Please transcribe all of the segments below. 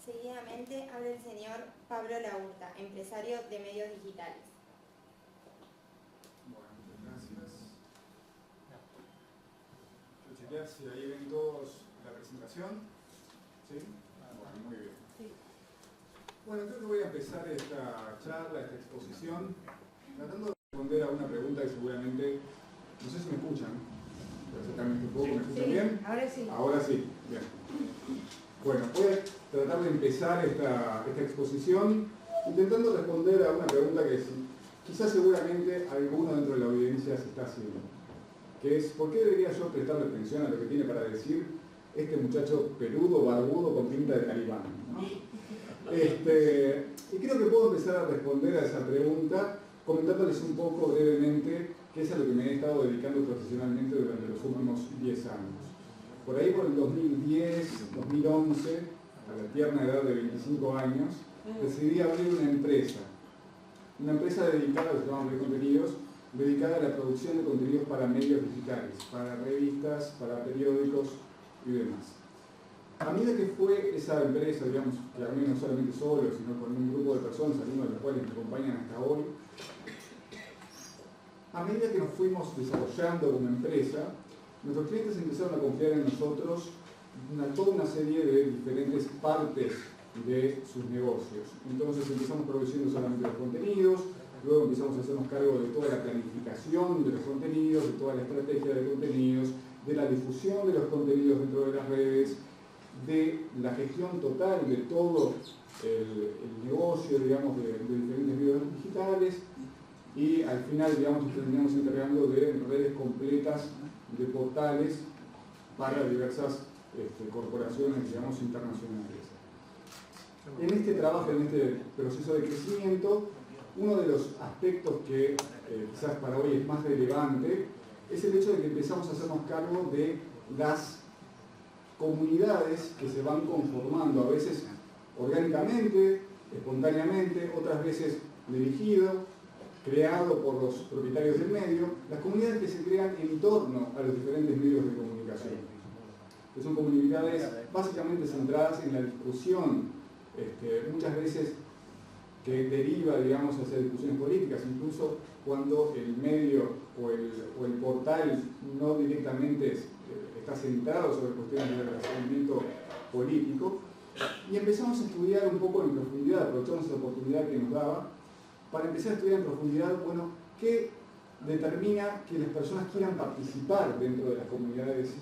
Seguidamente habla el señor Pablo Laurta, empresario de medios digitales. Bueno, muchas gracias. Quiero chequear si ahí ven todos la presentación. ¿Sí? Bueno, muy bien. Sí. Bueno, creo que voy a empezar esta charla, esta exposición, tratando de responder a una pregunta que seguramente, no sé si me escuchan. Voy a acercarme un poco, ¿me escuchan bien? Ahora sí. Ahora sí, bien. Bueno, voy a tratar de empezar esta exposición intentando responder a una pregunta que quizás seguramente alguno dentro de la audiencia se está haciendo, que es ¿por qué debería yo prestarle atención a lo que tiene para decir este muchacho peludo, barbudo, con pinta de talibán? ¿No? Y creo que puedo empezar a responder a esa pregunta comentándoles un poco brevemente qué es a lo que me he estado dedicando profesionalmente durante los últimos 10 años. Por ahí por el 2010, 2011, a la tierna edad de 25 años, decidí abrir una empresa dedicada, se llama de contenidos, dedicada a la producción de contenidos para medios digitales, para revistas, para periódicos y demás. A medida que fue esa empresa, digamos, que armé no solamente solo, sino con un grupo de personas, algunos de los cuales me acompañan hasta hoy, a medida que nos fuimos desarrollando como empresa, nuestros clientes empezaron a confiar en nosotros toda una serie de diferentes partes de sus negocios. Entonces empezamos produciendo solamente los contenidos, luego empezamos a hacernos cargo de toda la planificación de los contenidos, de toda la estrategia de contenidos, de la difusión de los contenidos dentro de las redes, de la gestión total de todo el negocio, digamos, de diferentes medios digitales, y al final, digamos, nos terminamos encargando de redes completas de portales para diversas corporaciones, digamos, internacionales. En este trabajo, en este proceso de crecimiento, uno de los aspectos que quizás para hoy es más relevante es el hecho de que empezamos a hacernos cargo de las comunidades que se van conformando, a veces orgánicamente, espontáneamente, otras veces dirigido, creado por los propietarios del medio, las comunidades que se crean en torno a los diferentes medios de comunicación, que son comunidades básicamente centradas en la discusión, muchas veces que deriva, digamos, hacia discusiones políticas, incluso cuando el medio o el portal no directamente está centrado sobre cuestiones de relacionamiento político, y empezamos a estudiar un poco en profundidad, aprovechamos esa oportunidad que nos daba, para empezar a estudiar en profundidad, bueno, qué determina que las personas quieran participar dentro de las comunidades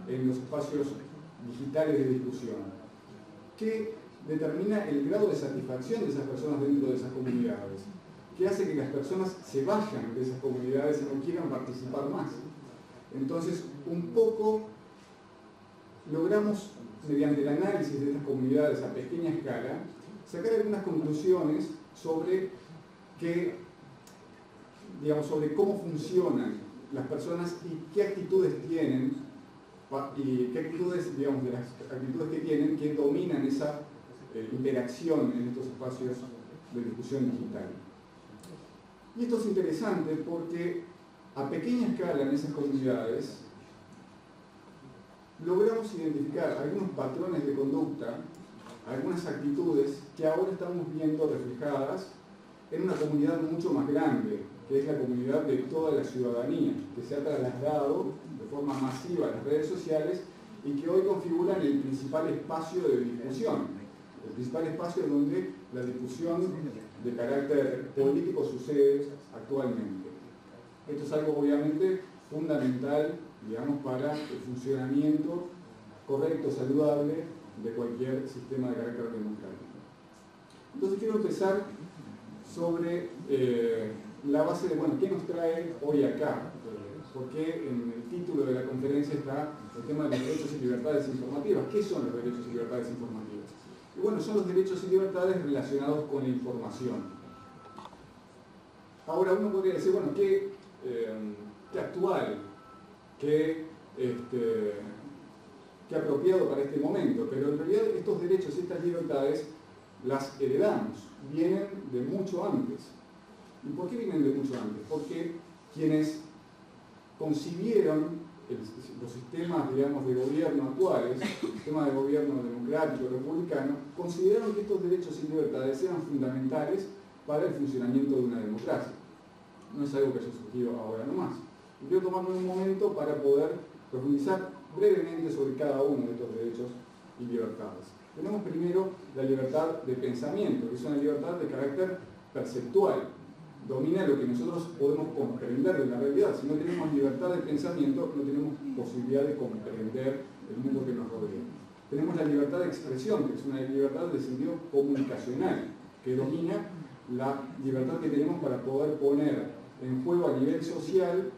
en los espacios digitales de discusión. ¿Qué determina el grado de satisfacción de esas personas dentro de esas comunidades? ¿Qué hace que las personas se vayan de esas comunidades y no quieran participar más? Entonces, un poco logramos, mediante el análisis de estas comunidades a pequeña escala, sacar algunas conclusiones sobre sobre cómo funcionan las personas y qué actitudes tienen, y qué actitudes, digamos, de las actitudes que tienen que dominan esa interacción en estos espacios de discusión digital. Y esto es interesante porque a pequeña escala en esas comunidades logramos identificar algunos patrones de conducta, algunas actitudes que ahora estamos viendo reflejadas en una comunidad mucho más grande, que es la comunidad de toda la ciudadanía, que se ha trasladado de forma masiva a las redes sociales y que hoy configuran el principal espacio de discusión, el principal espacio donde la discusión de carácter político sucede actualmente. Esto es algo obviamente fundamental, digamos, para el funcionamiento correcto, saludable de cualquier sistema de carácter democrático. Entonces quiero empezar sobre la base de, bueno, ¿qué nos trae hoy acá? Porque en el título de la conferencia está el tema de los derechos y libertades informativas. ¿Qué son los derechos y libertades informativas? Y bueno, son los derechos y libertades relacionados con la información. Ahora uno podría decir, bueno, qué actual, qué apropiado para este momento, pero en realidad estos derechos y estas libertades las heredamos, vienen de mucho antes. ¿Y por qué vienen de mucho antes? Porque quienes concibieron los sistemas, digamos, de gobierno actuales, el sistema de gobierno democrático, republicano, consideraron que estos derechos y libertades eran fundamentales para el funcionamiento de una democracia. No es algo que haya surgido ahora nomás. Y quiero tomarme un momento para poder profundizar brevemente sobre cada uno de estos derechos y libertades. Tenemos primero la libertad de pensamiento, que es una libertad de carácter perceptual. Domina lo que nosotros podemos comprender de la realidad. Si no tenemos libertad de pensamiento, no tenemos posibilidad de comprender el mundo que nos rodea. Tenemos la libertad de expresión, que es una libertad de sentido comunicacional, que domina la libertad que tenemos para poder poner en juego a nivel social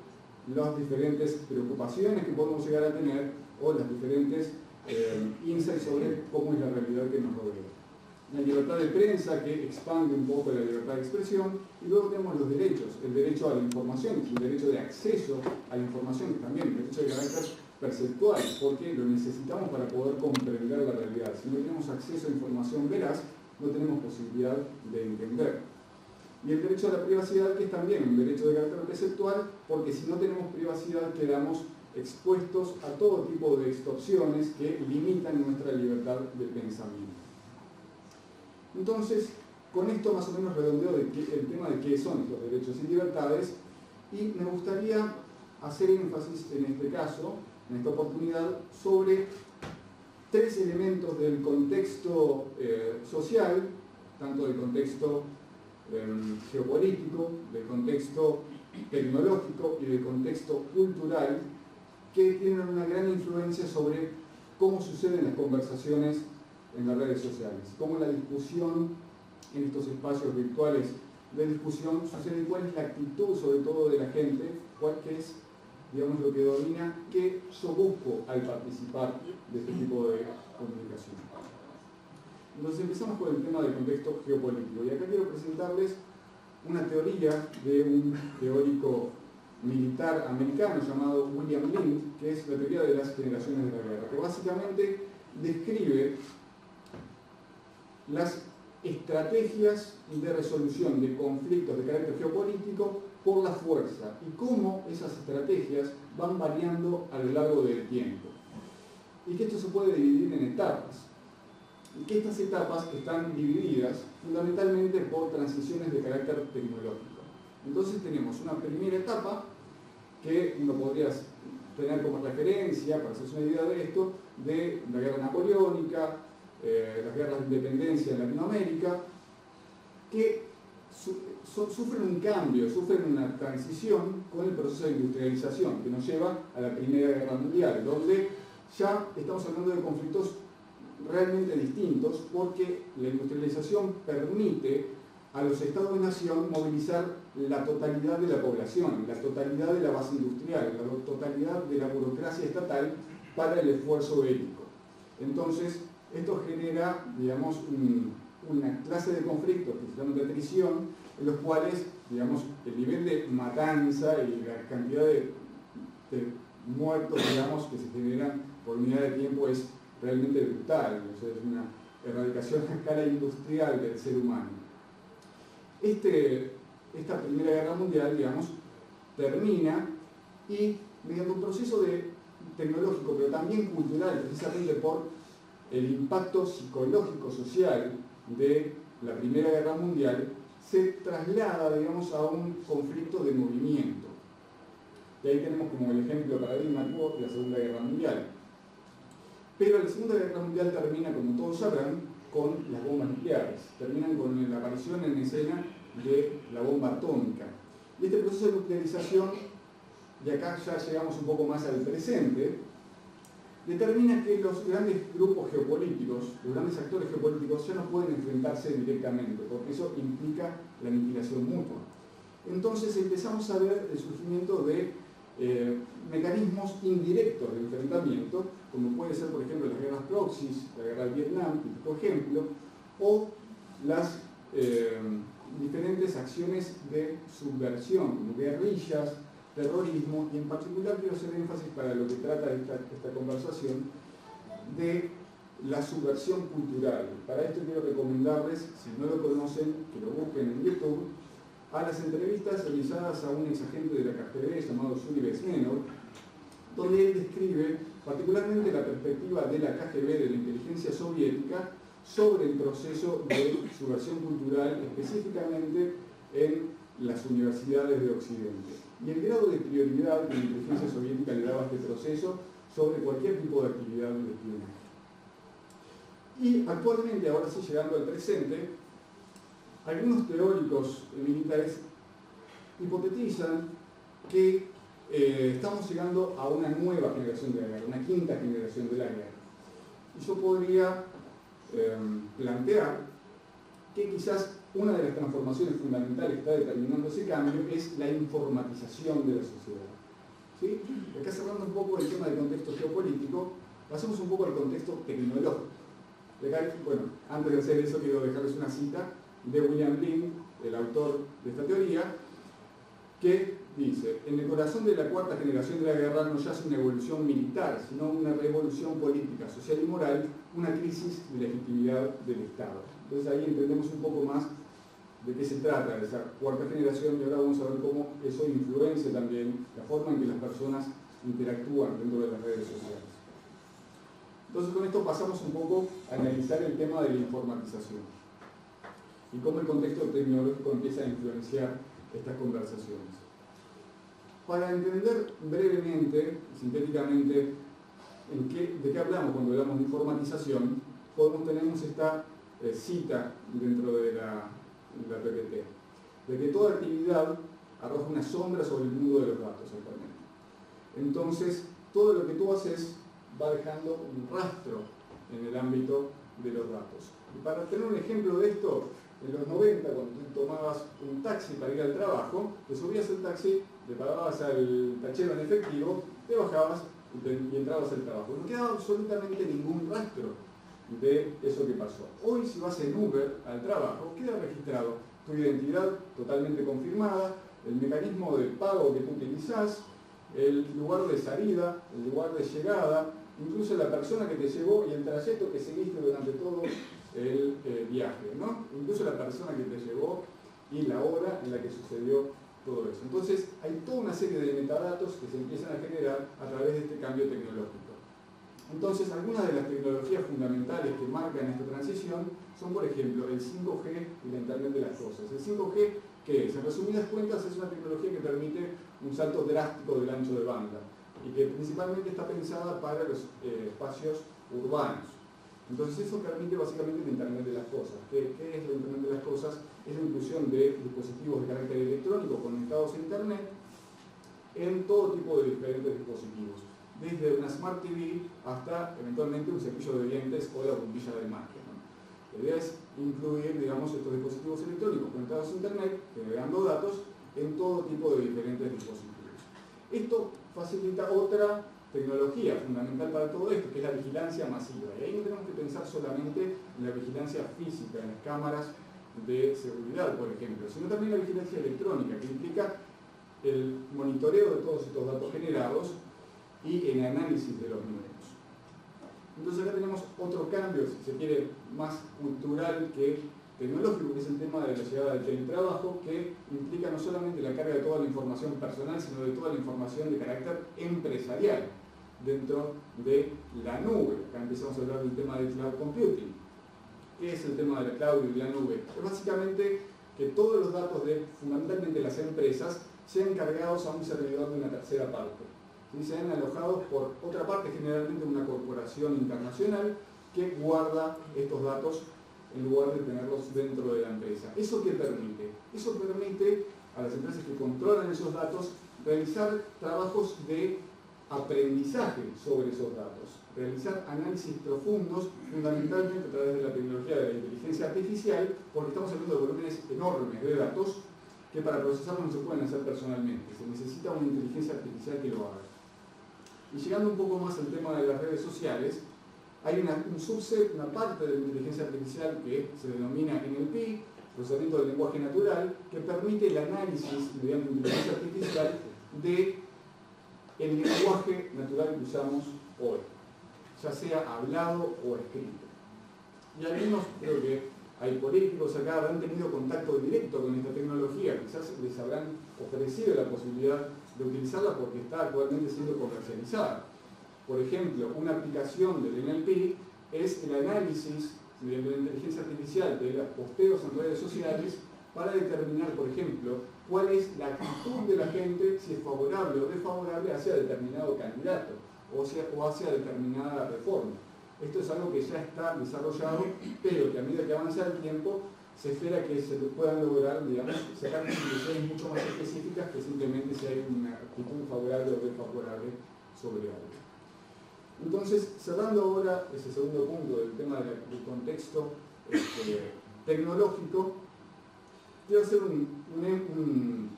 las diferentes preocupaciones que podemos llegar a tener o las diferentes insights sobre cómo es la realidad que nos rodea. La libertad de prensa, que expande un poco la libertad de expresión, y luego tenemos los derechos, el derecho a la información, el derecho de acceso a la información, que también el derecho de carácter perceptual, porque lo necesitamos para poder comprender la realidad. Si no tenemos acceso a información veraz, no tenemos posibilidad de entender. Y el derecho a la privacidad, que es también un derecho de carácter perceptual, porque si no tenemos privacidad quedamos expuestos a todo tipo de extorsiones que limitan nuestra libertad de pensamiento. Entonces, con esto más o menos redondeo el tema de qué son estos derechos y libertades, y me gustaría hacer énfasis en este caso, en esta oportunidad, sobre tres elementos del contexto social, tanto del contexto geopolítico, del contexto tecnológico y del contexto cultural, que tienen una gran influencia sobre cómo suceden las conversaciones en las redes sociales, cómo la discusión en estos espacios virtuales de discusión sucede, cuál es la actitud sobre todo de la gente, cuál es, digamos, lo que domina, qué yo busco al participar de este tipo de comunicación. Entonces empezamos con el tema del contexto geopolítico, y acá quiero presentarles una teoría de un teórico militar americano llamado William Lind, que es la teoría de las generaciones de la guerra, que básicamente describe las estrategias de resolución de conflictos de carácter geopolítico por la fuerza y cómo esas estrategias van variando a lo largo del tiempo. Y que esto se puede dividir en etapas. Y que estas etapas están divididas fundamentalmente por transiciones de carácter tecnológico. Entonces tenemos una primera etapa que uno podría tener como referencia, para hacerse una idea de esto, de la guerra napoleónica, las guerras de independencia en Latinoamérica, que sufren un cambio, sufren una transición con el proceso de industrialización que nos lleva a la Primera Guerra Mundial, donde ya estamos hablando de conflictos realmente distintos, porque la industrialización permite a los estados-nación movilizar la totalidad de la población, la totalidad de la base industrial, la totalidad de la burocracia estatal para el esfuerzo bélico. Entonces, esto genera, digamos, una clase de conflictos que se llaman de atrición, en los cuales, digamos, el nivel de matanza y la cantidad de muertos, digamos, que se generan por unidad de tiempo es realmente brutal. O sea, es una erradicación a escala industrial del ser humano. Esta Primera Guerra Mundial, digamos, termina y mediante un proceso tecnológico, pero también cultural, precisamente por el impacto psicológico social de la Primera Guerra Mundial, se traslada, digamos, a un conflicto de movimiento. Y ahí tenemos como el ejemplo paradigmático de la Segunda Guerra Mundial. Pero la Segunda Guerra Mundial termina, como todos sabrán, con las bombas nucleares. Terminan con la aparición en escena de la bomba atómica. Y este proceso de nuclearización, de acá ya llegamos un poco más al presente, determina que los grandes grupos geopolíticos, los grandes actores geopolíticos ya no pueden enfrentarse directamente, porque eso implica la aniquilación mutua. Entonces empezamos a ver el surgimiento de mecanismos indirectos de enfrentamiento, como puede ser, por ejemplo, las guerras proxies, la guerra de Vietnam, por ejemplo, o las diferentes acciones de subversión, como guerrillas, terrorismo, y en particular quiero hacer énfasis para lo que trata esta conversación de la subversión cultural. Para esto quiero recomendarles, si no lo conocen, que lo busquen en YouTube, a las entrevistas realizadas a un exagente de la KGB llamado Yuri Bezmenov, donde él describe particularmente la perspectiva de la KGB, de la inteligencia soviética, sobre el proceso de subversión cultural, específicamente en las universidades de Occidente, y el grado de prioridad que la inteligencia soviética le daba a este proceso sobre cualquier tipo de actividad de espionaje. Y actualmente, ahora sí llegando al presente, algunos teóricos militares hipotetizan que estamos llegando a una nueva generación de la guerra, una quinta generación de la guerra. Y yo podría plantear que quizás una de las transformaciones fundamentales que está determinando ese cambio es la informatización de la sociedad. ¿Sí? Acá cerrando un poco el tema del contexto geopolítico, pasemos un poco al contexto tecnológico. Bueno, antes de hacer eso quiero dejarles una cita de William Lynn, el autor de esta teoría, que dice: en el corazón de la cuarta generación de la guerra no yace una evolución militar, sino una revolución política, social y moral, una crisis de legitimidad del Estado. Entonces ahí entendemos un poco más de qué se trata de esa cuarta generación, y ahora vamos a ver cómo eso influencia también la forma en que las personas interactúan dentro de las redes sociales. Entonces con esto pasamos un poco a analizar el tema de la informatización y cómo el contexto tecnológico empieza a influenciar estas conversaciones. Para entender brevemente, sintéticamente, de qué hablamos cuando hablamos de informatización, tenemos esta cita dentro de la PPT, de que toda actividad arroja una sombra sobre el mundo de los datos actualmente. Entonces, todo lo que tú haces va dejando un rastro en el ámbito de los datos. Y para tener un ejemplo de esto, en los 90, cuando tú tomabas un taxi para ir al trabajo, te subías al taxi, le pagabas al tachero en efectivo, te bajabas y entrabas al trabajo. No quedaba absolutamente ningún rastro de eso que pasó. Hoy, si vas en Uber al trabajo, queda registrado tu identidad totalmente confirmada, el mecanismo de pago que tú utilizás, el lugar de salida, el lugar de llegada, incluso la persona que te llevó y el trayecto que seguiste durante todo el viaje, ¿no? Incluso la persona que te llevó y la hora en la que sucedió todo eso. Entonces, hay toda una serie de metadatos que se empiezan a generar a través de este cambio tecnológico. Entonces, algunas de las tecnologías fundamentales que marcan esta transición son, por ejemplo, el 5G y la Internet de las Cosas. El 5G, ¿qué es? En resumidas cuentas, es una tecnología que permite un salto drástico del ancho de banda y que principalmente está pensada para los espacios urbanos. Entonces eso permite básicamente el Internet de las Cosas. ¿Qué es el Internet de las Cosas? Es la inclusión de dispositivos de carácter electrónico conectados a Internet en todo tipo de diferentes dispositivos, desde una Smart TV hasta eventualmente un cepillo de dientes o la bombilla de magia, ¿no? La idea es incluir, digamos, estos dispositivos electrónicos conectados a Internet, generando datos en todo tipo de diferentes dispositivos. Esto facilita otra tecnología fundamental para todo esto, que es la vigilancia masiva. Y ahí no tenemos que pensar solamente en la vigilancia física, en las cámaras de seguridad, por ejemplo, sino también la vigilancia electrónica, que implica el monitoreo de todos estos datos generados y el análisis de los números. Entonces acá tenemos otro cambio, si se quiere, más cultural que tecnológico, que es el tema de la llegada del teletrabajo, que implica no solamente la carga de toda la información personal, sino de toda la información de carácter empresarial dentro de la nube. Acá empezamos a hablar del tema del cloud computing. ¿Qué es el tema de la cloud y de la nube? Es básicamente que todos los datos de fundamentalmente las empresas sean cargados a un servidor de una tercera parte. ¿Sí? Sean alojados por otra parte, generalmente una corporación internacional que guarda estos datos en lugar de tenerlos dentro de la empresa. ¿Eso qué permite? Eso permite a las empresas que controlan esos datos realizar trabajos de aprendizaje sobre esos datos, realizar análisis profundos, fundamentalmente a través de la tecnología de la inteligencia artificial, porque estamos hablando de volúmenes enormes de datos que para procesarlos no se pueden hacer personalmente, se necesita una inteligencia artificial que lo haga. Y llegando un poco más al tema de las redes sociales, hay un subset, una parte de la inteligencia artificial que se denomina NLP, procesamiento del lenguaje natural, que permite el análisis mediante inteligencia artificial de el lenguaje natural que usamos hoy, ya sea hablado o escrito. Y algunos, creo que hay políticos acá, han tenido contacto directo con esta tecnología, quizás les habrán ofrecido la posibilidad de utilizarla porque está actualmente siendo comercializada. Por ejemplo, una aplicación del NLP es el análisis mediante la inteligencia artificial de los posteos en redes sociales para determinar, por ejemplo, cuál es la actitud de la gente, si es favorable o desfavorable hacia determinado candidato o hacia determinada reforma. Esto es algo que ya está desarrollado, pero que a medida que avanza el tiempo se espera que se puedan lograr, digamos, sacar conclusiones mucho más específicas que simplemente si hay una actitud favorable o desfavorable sobre algo. Entonces, cerrando ahora ese segundo punto del tema del contexto tecnológico, quiero hacer un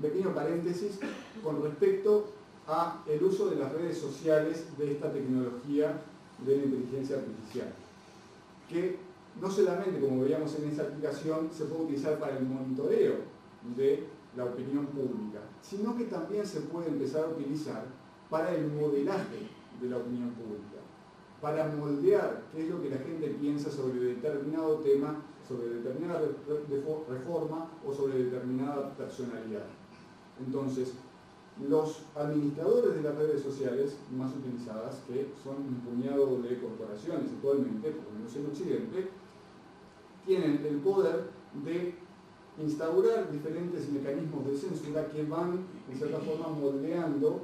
pequeño paréntesis con respecto a el uso de las redes sociales de esta tecnología de la inteligencia artificial, que no solamente, como veíamos en esa aplicación, se puede utilizar para el monitoreo de la opinión pública, sino que también se puede empezar a utilizar para el modelaje de la opinión pública, para moldear qué es lo que la gente piensa sobre determinado tema, sobre determinada reforma o sobre determinada personalidad. Entonces, los administradores de las redes sociales más utilizadas, que son un puñado de corporaciones actualmente, por lo menos en Occidente, tienen el poder de instaurar diferentes mecanismos de censura que van, en cierta forma, moldeando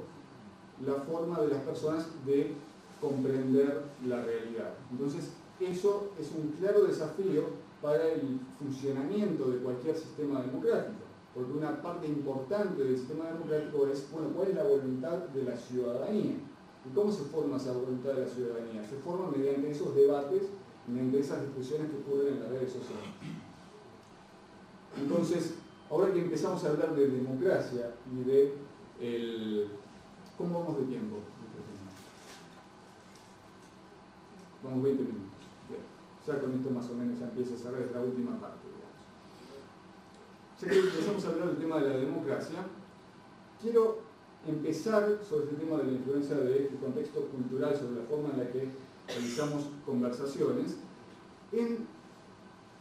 la forma de las personas de comprender la realidad. Entonces, eso es un claro desafío para el funcionamiento de cualquier sistema democrático, porque una parte importante del sistema democrático es, bueno, ¿cuál es la voluntad de la ciudadanía? ¿Y cómo se forma esa voluntad de la ciudadanía? Se forma mediante esos debates, mediante esas discusiones que ocurren en las redes sociales. Entonces, ahora que empezamos a hablar de democracia y de ¿cómo vamos de tiempo? Vamos 20 minutos. Bien. Ya con esto más o menos ya empieza a cerrar la última parte, digamos. Ya que empezamos a hablar del tema de la democracia, quiero empezar sobre este tema de la influencia del contexto cultural sobre la forma en la que realizamos conversaciones, en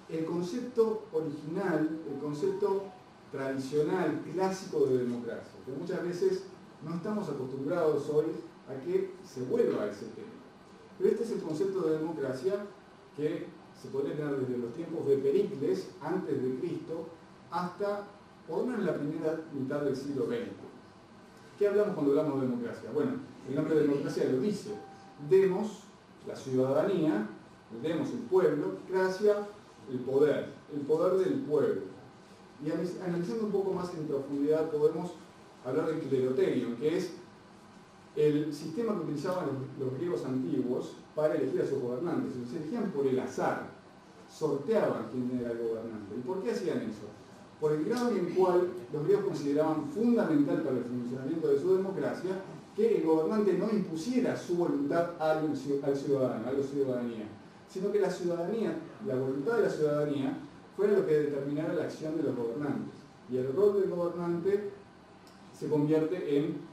el concepto original, el concepto tradicional, clásico de democracia, que muchas veces no estamos acostumbrados hoy a que se vuelva a ese tema. Pero este es el concepto de democracia que se puede tener desde los tiempos de Pericles, antes de Cristo, hasta por lo menos la primera mitad del siglo XX. ¿Qué hablamos cuando hablamos de democracia? Bueno, el nombre de democracia lo dice. Demos, la ciudadanía, demos el pueblo, gracia, el poder del pueblo. Y analizando un poco más en profundidad podemos hablar del cleroterio, que es el sistema que utilizaban los griegos antiguos para elegir a sus gobernantes. Se elegían por el azar, sorteaban quién era el gobernante. ¿Y por qué hacían eso? Por el grado en el cual los griegos consideraban fundamental para el funcionamiento de su democracia que el gobernante no impusiera su voluntad al ciudadano, a la ciudadanía, sino que la ciudadanía, la voluntad de la ciudadanía, fuera lo que determinara la acción de los gobernantes. Y el rol del gobernante se convierte en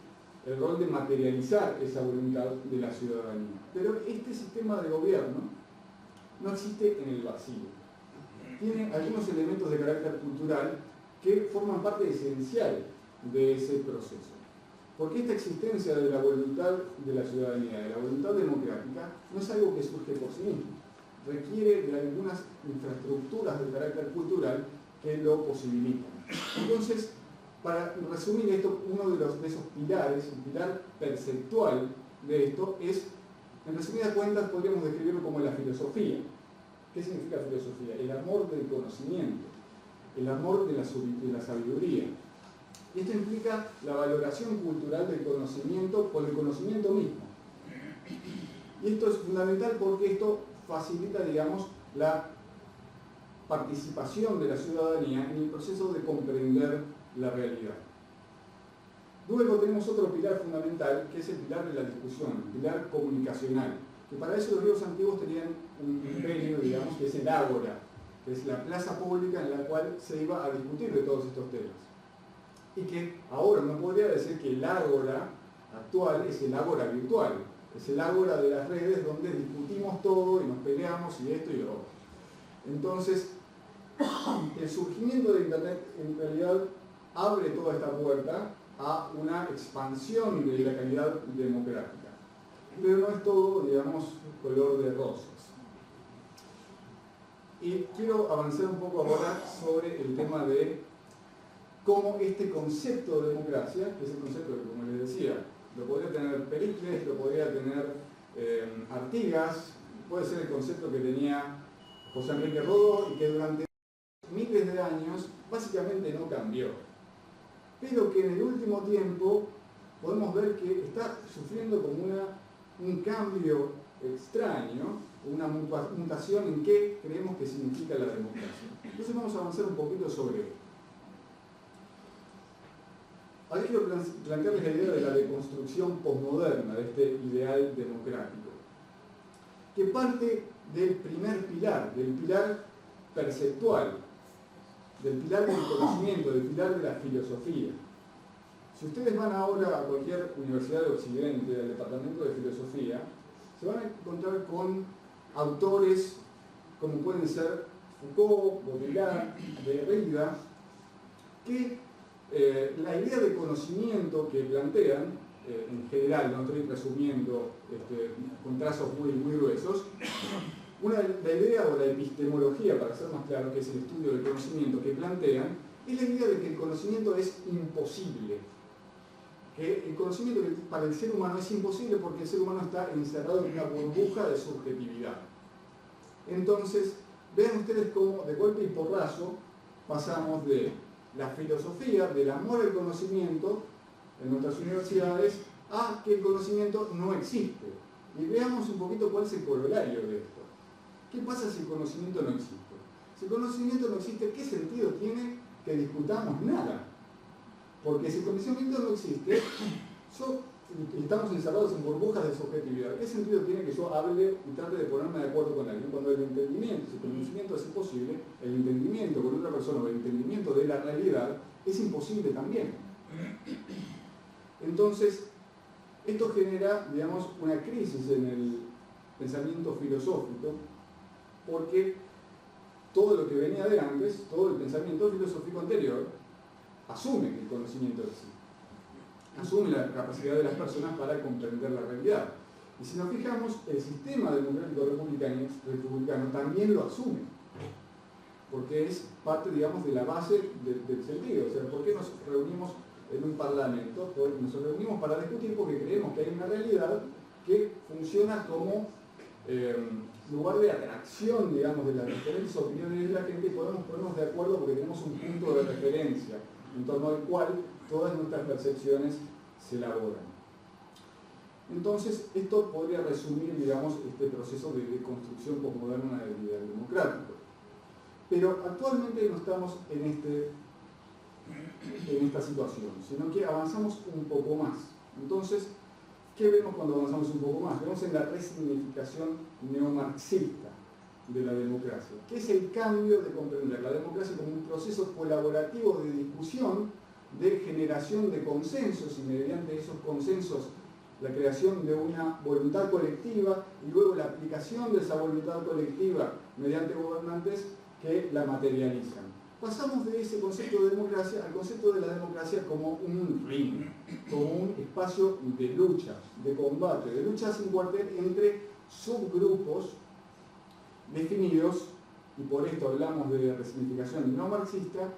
el rol de materializar esa voluntad de la ciudadanía. Pero este sistema de gobierno no existe en el vacío. Tiene algunos elementos de carácter cultural que forman parte esencial de ese proceso. Porque esta existencia de la voluntad de la ciudadanía, de la voluntad democrática, no es algo que surge por sí mismo. Requiere de algunas infraestructuras de carácter cultural que lo posibilitan. Entonces, para resumir esto, uno de esos pilares, el pilar perceptual de esto es, en resumidas cuentas, podríamos describirlo como la filosofía. ¿Qué significa filosofía? El amor del conocimiento, el amor de la sabiduría. Y esto implica la valoración cultural del conocimiento por el conocimiento mismo. Y esto es fundamental porque esto facilita, digamos, la participación de la ciudadanía en el proceso de comprender la realidad. Luego tenemos otro pilar fundamental, que es el pilar de la discusión, el pilar comunicacional, que para eso los griegos antiguos tenían un imperio, digamos, que es el ágora, que es la plaza pública en la cual se iba a discutir de todos estos temas. Y que ahora uno podría decir que el ágora actual es el ágora virtual, es el ágora de las redes donde discutimos todo y nos peleamos y esto y lo otro. Entonces, el surgimiento de Internet en realidad abre toda esta puerta a una expansión de la calidad democrática. Pero no es todo, digamos, color de rosas. Y quiero avanzar un poco ahora sobre el tema de cómo este concepto de democracia, que es el concepto que, como les decía, lo podría tener Pericles, lo podría tener Artigas, puede ser el concepto que tenía José Enrique Rodó y que durante miles de años básicamente no cambió, pero que en el último tiempo podemos ver que está sufriendo como un cambio extraño, una mutación en qué creemos que significa la democracia. Entonces vamos a avanzar un poquito sobre esto. Ahora quiero plantearles la idea de la deconstrucción posmoderna de este ideal democrático, que parte del primer pilar, del pilar perceptual, del pilar del conocimiento, del pilar de la filosofía. Si ustedes van ahora a cualquier universidad de Occidente, al departamento de filosofía, se van a encontrar con autores como pueden ser Foucault, Baudrillard, Derrida, que la idea de conocimiento que plantean, en general, no estoy resumiendo con trazos muy gruesos, la idea o la epistemología, para ser más claro, que es el estudio del conocimiento que plantean, es la idea de que el conocimiento es imposible. Que el conocimiento para el ser humano es imposible porque el ser humano está encerrado en una burbuja de subjetividad. Entonces, vean ustedes cómo de golpe y porrazo pasamos de la filosofía, del amor al conocimiento en nuestras universidades, a que el conocimiento no existe. Y veamos un poquito cuál es el corolario de esto. ¿Qué pasa si el conocimiento no existe? Si el conocimiento no existe, ¿qué sentido tiene que discutamos nada? Porque si el conocimiento no existe, estamos encerrados en burbujas de subjetividad. ¿Qué sentido tiene que yo hable y trate de ponerme de acuerdo con alguien cuando el entendimiento, si el conocimiento es imposible, el entendimiento con otra persona o el entendimiento de la realidad es imposible también? Entonces, esto genera, digamos, una crisis en el pensamiento filosófico, porque todo lo que venía de antes, todo el pensamiento filosófico anterior, asume que el conocimiento existe, asume la capacidad de las personas para comprender la realidad. Y si nos fijamos, el sistema democrático republicano también lo asume, porque es parte, digamos, de la base del sentido. O sea, ¿por qué nos reunimos en un parlamento? Nos reunimos para discutir porque creemos que hay una realidad que funciona como lugar de atracción, digamos, de las diferentes opiniones de la gente, y podemos ponernos de acuerdo porque tenemos un punto de referencia en torno al cual todas nuestras percepciones se elaboran. Entonces, esto podría resumir, digamos, este proceso de construcción posmoderna del ideal democrático. Pero actualmente no estamos en esta situación, sino que avanzamos un poco más. Entonces, ¿qué vemos cuando avanzamos un poco más? Vemos en la resignificación neomarxista de la democracia, que es el cambio de comprender la democracia como un proceso colaborativo de discusión, de generación de consensos, y mediante esos consensos la creación de una voluntad colectiva y luego la aplicación de esa voluntad colectiva mediante gobernantes que la materializan. Pasamos de ese concepto de democracia al concepto de la democracia como un ring, como un espacio de lucha, de combate, de lucha sin cuartel entre subgrupos definidos, y por esto hablamos de resignificación no marxista,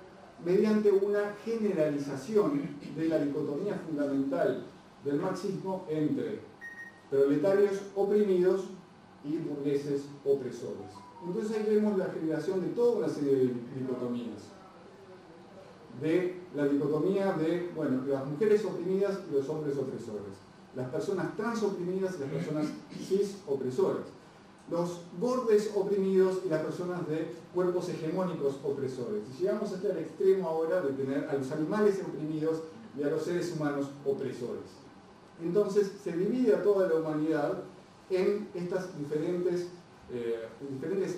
mediante una generalización de la dicotomía fundamental del marxismo entre proletarios oprimidos y burgueses opresores. Entonces ahí vemos la generación de toda una serie de dicotomías. De la dicotomía de, bueno, las mujeres oprimidas y los hombres opresores. Las personas trans oprimidas y las personas cis opresoras. Los bordes oprimidos y las personas de cuerpos hegemónicos opresores. Y llegamos hasta el extremo ahora de tener a los animales oprimidos y a los seres humanos opresores. Entonces se divide a toda la humanidad en estas diferentes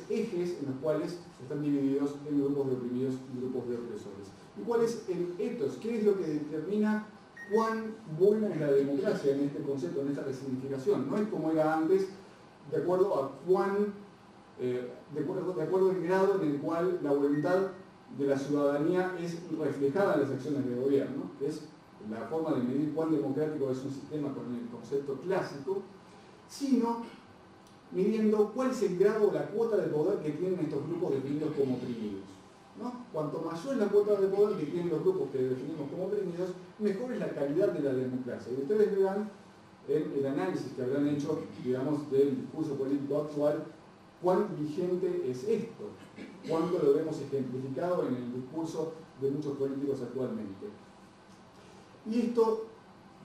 ejes en los cuales están divididos en grupos de oprimidos y grupos de opresores. ¿Y cuál es el ethos? ¿Qué es lo que determina cuán buena es la democracia en este concepto, en esta resignificación? No es como era antes, de acuerdo a de acuerdo al grado en el cual la voluntad de la ciudadanía es reflejada en las acciones del gobierno, que es la forma de medir cuán democrático es un sistema con el concepto clásico, sino midiendo cuál es el grado o la cuota de poder que tienen estos grupos definidos como oprimidos, ¿no? Cuanto mayor es la cuota de poder que tienen los grupos que definimos como oprimidos, mejor es la calidad de la democracia. Y ustedes verán en el análisis que habrán hecho, digamos, del discurso político actual, cuán vigente es esto, cuánto lo vemos ejemplificado en el discurso de muchos políticos actualmente. Y esto,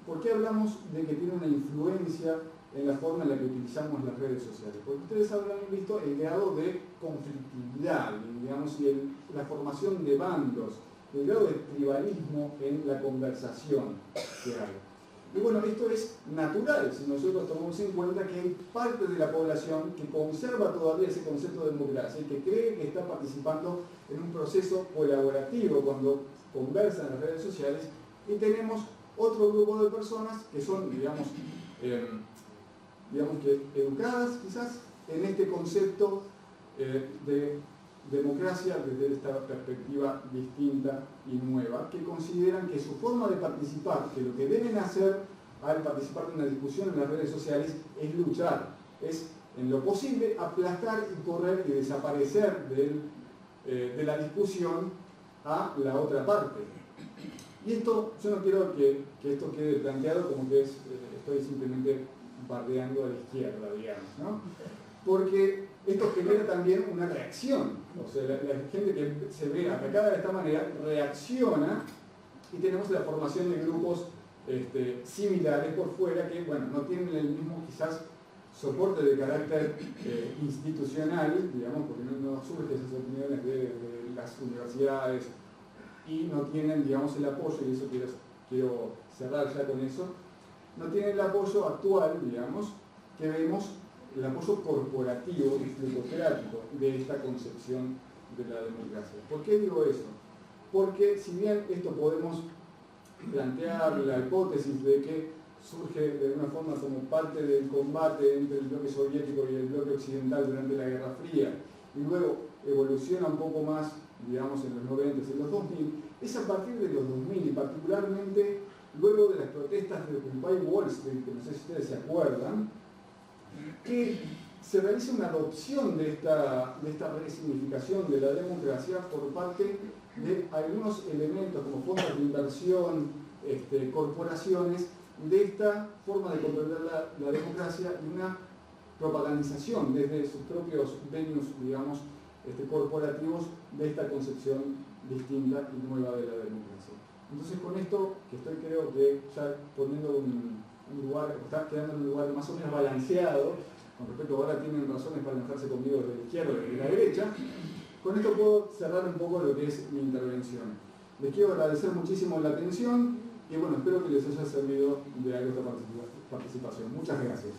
¿por qué hablamos de que tiene una influencia en la forma en la que utilizamos las redes sociales? Porque ustedes habrán visto el grado de conflictividad, digamos, y la formación de bandos, el grado de tribalismo en la conversación que hay. Y bueno, esto es natural si nosotros tomamos en cuenta que hay parte de la población que conserva todavía ese concepto de democracia y que cree que está participando en un proceso colaborativo cuando conversa en las redes sociales, y tenemos otro grupo de personas que son, digamos que educadas quizás en este concepto de democracia desde esta perspectiva distinta y nueva, que consideran que su forma de participar, que lo que deben hacer al participar de una discusión en las redes sociales es luchar, es en lo posible aplastar y correr y desaparecer de la discusión a la otra parte. Y esto, yo no quiero que esto quede planteado como que estoy simplemente bardeando a la izquierda, digamos, ¿no? Porque esto genera también una reacción. O sea, la gente que se ve atacada de esta manera reacciona, y tenemos la formación de grupos similares por fuera que, bueno, no tienen el mismo quizás soporte de carácter institucional, digamos, porque no surgen esas opiniones de las universidades y no tienen, digamos, el apoyo, y eso quiero cerrar ya con eso, no tienen el apoyo actual, digamos, que vemos, el apoyo corporativo y plutocrático de esta concepción de la democracia. ¿Por qué digo eso? Porque si bien esto podemos plantear la hipótesis de que surge de alguna forma como parte del combate entre el bloque soviético y el bloque occidental durante la Guerra Fría, y luego evoluciona un poco más, digamos, en los 90 y en los 2000, es a partir de los 2000 y particularmente luego de las protestas de Occupy Wall Street, que no sé si ustedes se acuerdan, que se realiza una adopción de esta resignificación de la democracia por parte de algunos elementos como fondos de inversión, corporaciones, de esta forma de comprender la democracia y una propagandización desde sus propios venues, digamos, corporativos, de esta concepción distinta y nueva de la democracia. Entonces, con esto, que estoy, creo que ya poniendo un lugar, está quedando en un lugar más o menos balanceado, con respecto a ahora tienen razones para enojarse conmigo de la izquierda y de la derecha, con esto puedo cerrar un poco lo que es mi intervención. Les quiero agradecer muchísimo la atención y bueno, espero que les haya servido de algo esta participación. Muchas gracias.